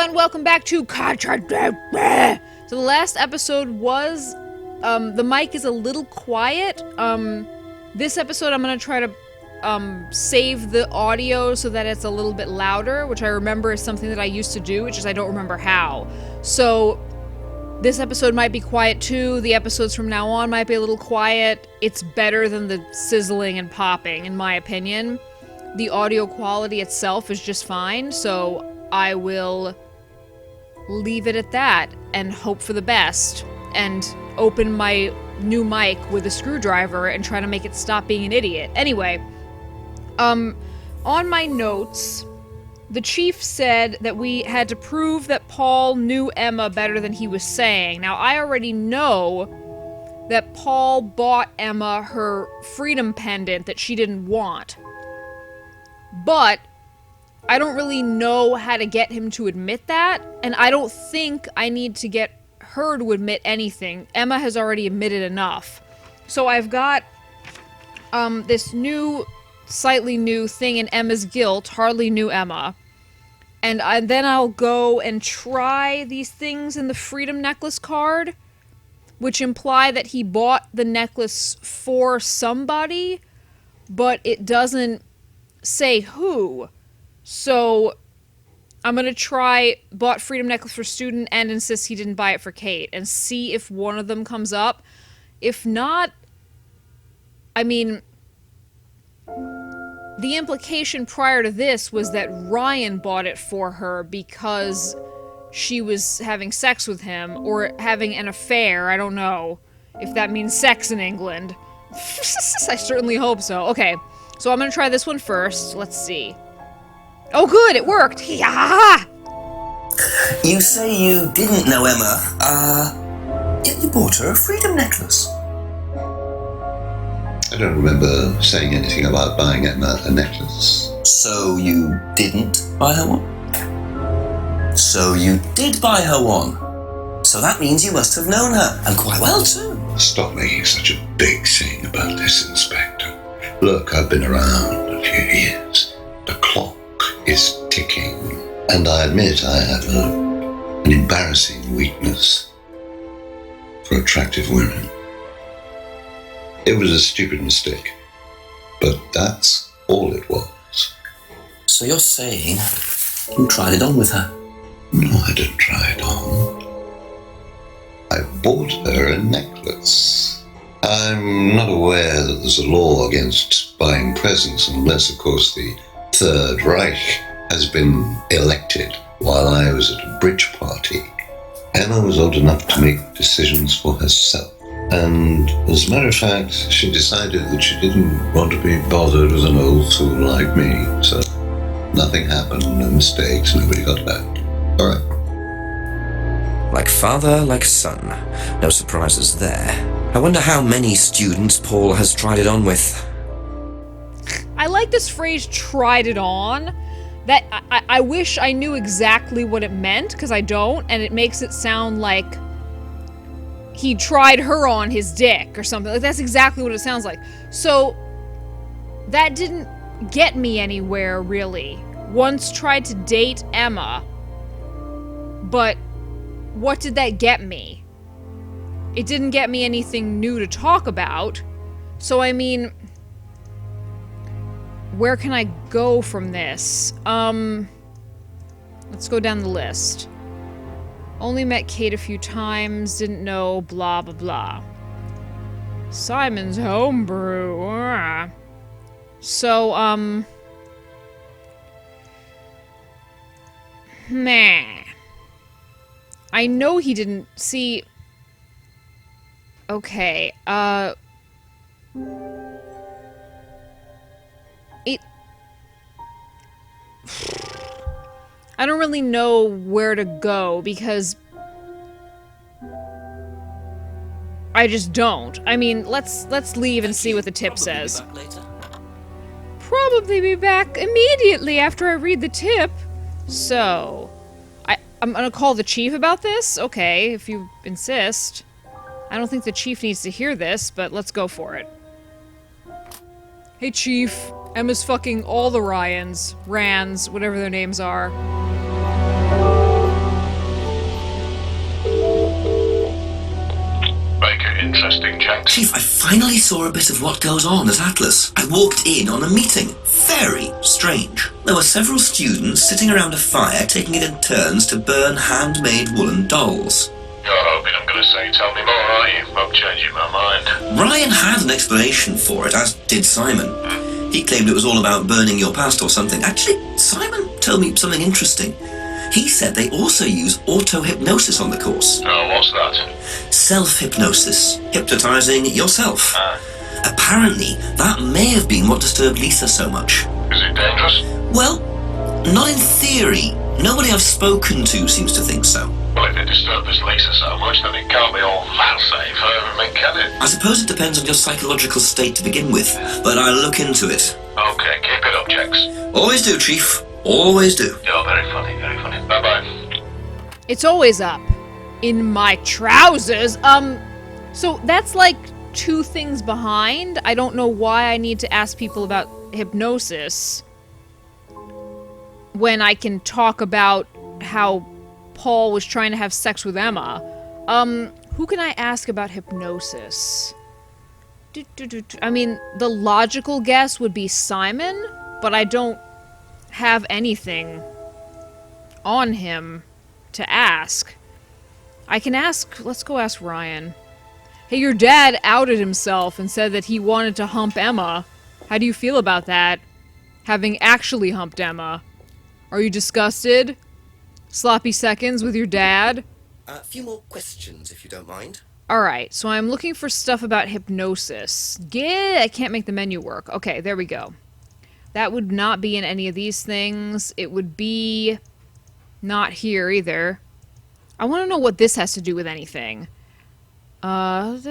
and welcome back to Contradiction. So the last episode was, the mic is a little quiet. This episode I'm gonna try to, save the audio so that it's a little bit louder, which I remember is something that I used to do, it's just I don't remember how. So, this episode might be quiet too, the episodes from now on might be a little quiet. It's better than the sizzling and popping, in my opinion. The audio quality itself is just fine, so I will leave it at that and hope for the best and open my new mic with a screwdriver and try to make it stop being an idiot. Anyway, on my notes, the chief said that we had to prove that Paul knew Emma better than he was saying. Now, I already know that Paul bought Emma her freedom pendant that she didn't want. But I don't really know how to get him to admit that, and I don't think I need to get her to admit anything. Emma has already admitted enough. So I've got this new, slightly new thing in Emma's guilt, hardly knew Emma. And then I'll go and try these things in the Freedom Necklace card, which imply that he bought the necklace for somebody, but it doesn't say who. So, I'm gonna try bought Freedom Necklace for student and insist he didn't buy it for Kate, and see if one of them comes up. If not, I mean, the implication prior to this was that Ryan bought it for her because she was having sex with him, or having an affair, I don't know if that means sex in England. I certainly hope so. Okay, so I'm gonna try this one first, let's see. Oh good, it worked! Yeah! You say you didn't know Emma, yet you bought her a freedom necklace. I don't remember saying anything about buying Emma a necklace. So you didn't buy her one? So you did buy her one. So that means you must have known her, and quite well too. Stop making such a big scene about this, Inspector. Look, I've been around a few years. The clock is ticking, and I admit I have an embarrassing weakness for attractive women. It was a stupid mistake, but that's all it was. So you're saying you tried it on with her? No, I didn't try it on. I bought her a necklace. I'm not aware that there's a law against buying presents unless, of course, the Third Reich has been elected while I was at a bridge party. Emma was old enough to make decisions for herself. And as a matter of fact, she decided that she didn't want to be bothered with an old fool like me. So nothing happened, no mistakes, nobody got hurt. All right. Like father, like son. No surprises there. I wonder how many students Paul has tried it on with. I like this phrase, tried it on. That I wish I knew exactly what it meant, because I don't, and it makes it sound like he tried her on his dick or something. Like, that's exactly what it sounds like. So, that didn't get me anywhere, really. Once tried to date Emma, but what did that get me? It didn't get me anything new to talk about. So, I mean, where can I go from this? Let's go down the list. Only met Kate a few times, didn't know, blah, blah, blah. Simon's homebrew. So, meh. I know he didn't see... Okay, I don't really know where to go, because I just don't. I mean, let's leave and see what the tip says. Probably be back immediately after I read the tip. So, I'm gonna call the chief about this? Okay, if you insist. I don't think the chief needs to hear this, but let's go for it. Hey, Chief. Emma's fucking all the Ryans, Rands, whatever their names are. Chief, I finally saw a bit of what goes on at Atlas. I walked in on a meeting. Very strange. There were several students sitting around a fire taking it in turns to burn handmade woolen dolls. You're hoping I'm going to say tell me more, aren't you? I'm changing my mind. Ryan had an explanation for it, as did Simon. He claimed it was all about burning your past or something. Actually, Simon told me something interesting. He said they also use auto-hypnosis on the course. Oh, what's that? Self-hypnosis. Hypnotizing yourself. Apparently, that may have been what disturbed Lisa so much. Is it dangerous? Well, not in theory. Nobody I've spoken to seems to think so. Well, if it disturbed this Lisa so much, then it can't be all that safe for everything, can it? I suppose it depends on your psychological state to begin with, but I'll look into it. Okay, keep it up, Jex. Always do, Chief. Always do. You're very funny, very funny. Bye-bye. It's always up. In my trousers. So that's like 2 things behind. I don't know why I need to ask people about hypnosis when I can talk about how Paul was trying to have sex with Emma. Who can I ask about hypnosis? I mean, the logical guess would be Simon, but I don't have anything on him to ask. I can ask, let's go ask Ryan. Hey, your dad outed himself and said that he wanted to hump Emma. How do you feel about that? Having actually humped Emma. Are you disgusted? Sloppy seconds with your dad? A few more questions, if you don't mind. Alright, so I'm looking for stuff about hypnosis. I can't make the menu work. Okay, there we go. That would not be in any of these things. It would be not here either. I want to know what this has to do with anything. Alright.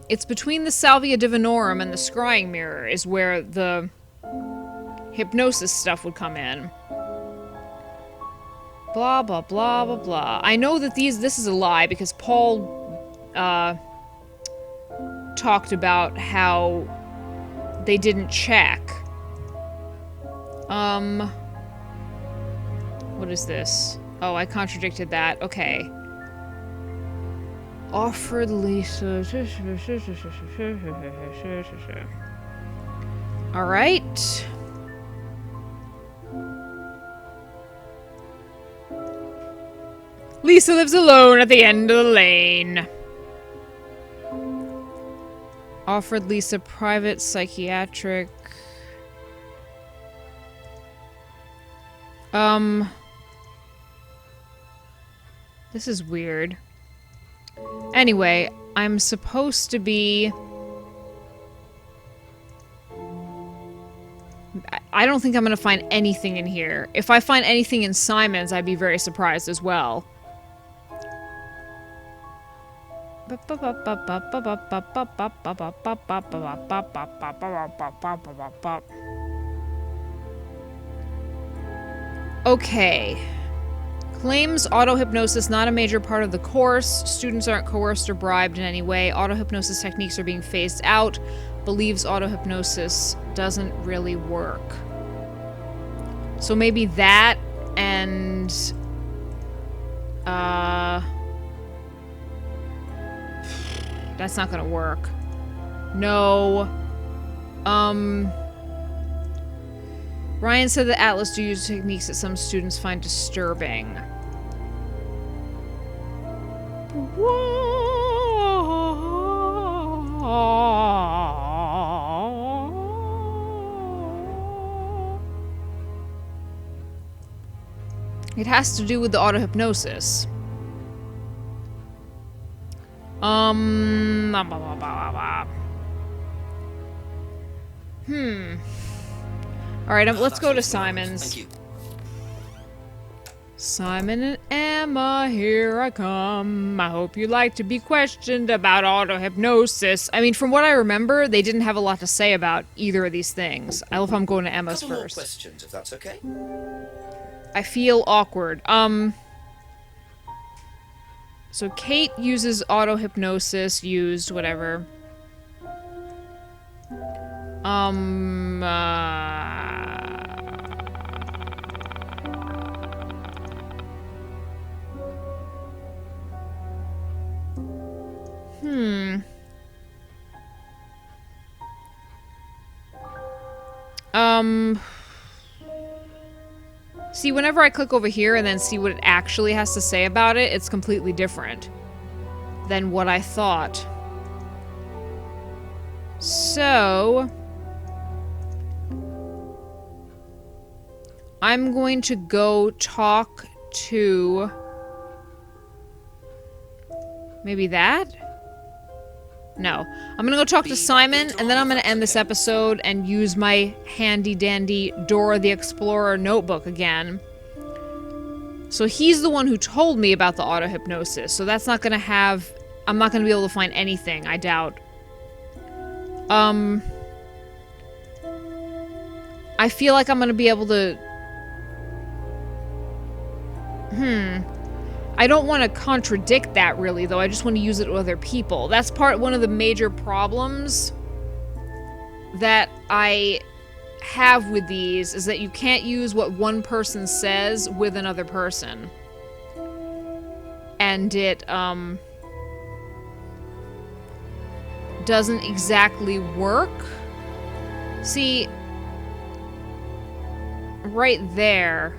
It's between the Salvia Divinorum and the Scrying Mirror is where the hypnosis stuff would come in. Blah, blah, blah, blah, blah. I know that this is a lie because Paul, talked about how they didn't check. What is this? Oh, I contradicted that. Okay. Offered Lisa. Alright. Lisa lives alone at the end of the lane. Offered Lisa private psychiatric. This is weird. Anyway, I'm supposed to be... I don't think I'm gonna find anything in here. If I find anything in Simon's, I'd be very surprised as well. Okay. Claims auto-hypnosis not a major part of the course. Students aren't coerced or bribed in any way. Auto-hypnosis techniques are being phased out. Believes auto-hypnosis doesn't really work. So maybe that and... That's not gonna work. No. Ryan said that Atlas do use techniques that some students find disturbing. It has to do with the auto-hypnosis. Alright, let's go to Simon's. Thank you. Simon and Emma, here I come. I hope you like to be questioned about auto-hypnosis. I mean, from what I remember, they didn't have a lot to say about either of these things. I love how I'm going to Emma's Couple more first. questions, if that's okay. I feel awkward. So Kate uses auto-hypnosis, whatever. See, whenever I click over here and then see what it actually has to say about it, it's completely different than what I thought. So... I'm going to go talk to... maybe that? No. I'm gonna go talk to Simon, and then I'm gonna end this episode and use my handy-dandy Dora the Explorer notebook again. So he's the one who told me about the auto-hypnosis, so that's not gonna have... I'm not gonna be able to find anything, I doubt. I feel like I'm gonna be able to... I don't want to contradict that, really, though. I just want to use it with other people. That's one of the major problems that I have with these, is that you can't use what one person says with another person. And it, doesn't exactly work. See, right there...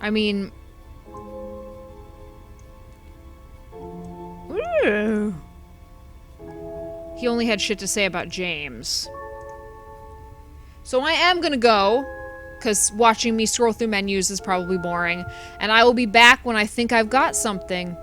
I mean... Ooh. He only had shit to say about James. So I am gonna go, because watching me scroll through menus is probably boring, and I will be back when I think I've got something.